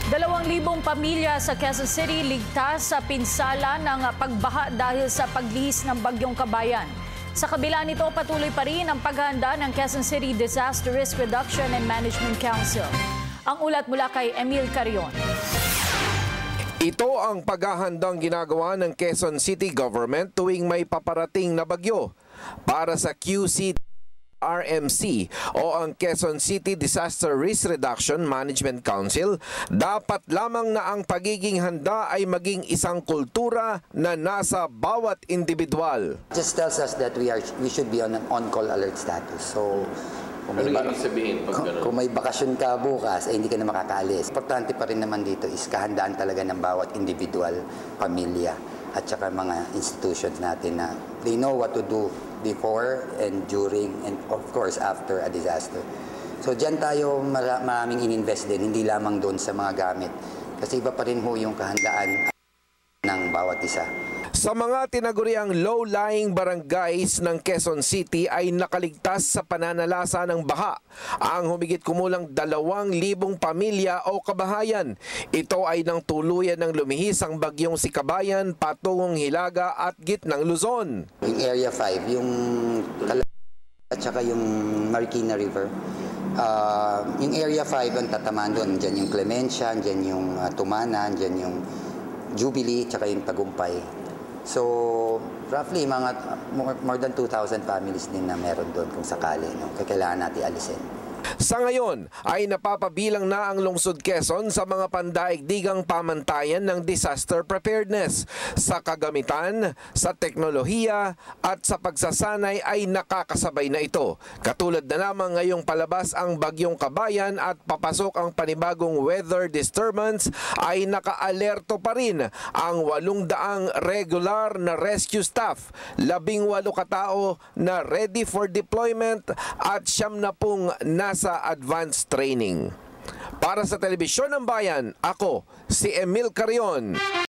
2,000 pamilya sa Quezon City ligtas sa pinsala ng pagbaha dahil sa paglihis ng bagyong Kabayan. Sa kabila nito, patuloy pa rin ang paghahanda ng Quezon City Disaster Risk Reduction and Management Council. Ang ulat mula kay Emil Carion. Ito ang paghahandang ginagawa ng Quezon City Government tuwing may paparating na bagyo. Para sa QCRMC o ang Quezon City Disaster Risk Reduction Management Council, dapat lamang na ang pagiging handa ay maging isang kultura na nasa bawat individual. Just tells us that we should be on an on-call alert status. So kung may bakasyon ka bukas, hindi ka na makakaalis. Importante pa rin naman dito is kahandaan talaga ng bawat individual, pamilya, at saka mga institutions natin na they know what to do before and during and of course after a disaster. So dyan tayo maraming ininvest din, hindi lamang doon sa mga gamit. Kasi iba pa rin ho yung kahandaan ng bawat isa. Sa mga tinaguriang low-lying barangays ng Quezon City ay nakaligtas sa pananalasa ng baha ang humigit kumulang 2,000 pamilya o kabahayan. Ito ay nang tuluyan ng lumihis ang bagyong si Kabayan patungong Hilaga at gitnang Luzon. Yung Area 5, yung at saka yung Marikina River. Yung Area 5 ang tatamaan doon. Diyan yung Clemencia, diyan yung Tumanan, diyan yung Jubilee, at saka yung Tagumpay. So, roughly, more than 2,000 families din na meron doon kung sakali. No? Kailangan natin alisin. Sa ngayon ay napapabilang na ang lungsod Quezon sa mga pandaigdigang pamantayan ng disaster preparedness. Sa kagamitan, sa teknolohiya at sa pagsasanay ay nakakasabay na ito. Katulad na lamang ngayong palabas ang bagyong Kabayan at papasok ang panibagong weather disturbance ay nakaalerto pa rin ang 800 regular na rescue staff, 18 katao na ready for deployment at 70 nasa advanced training. Para sa Telebisyon ng Bayan, ako si Emil Carion.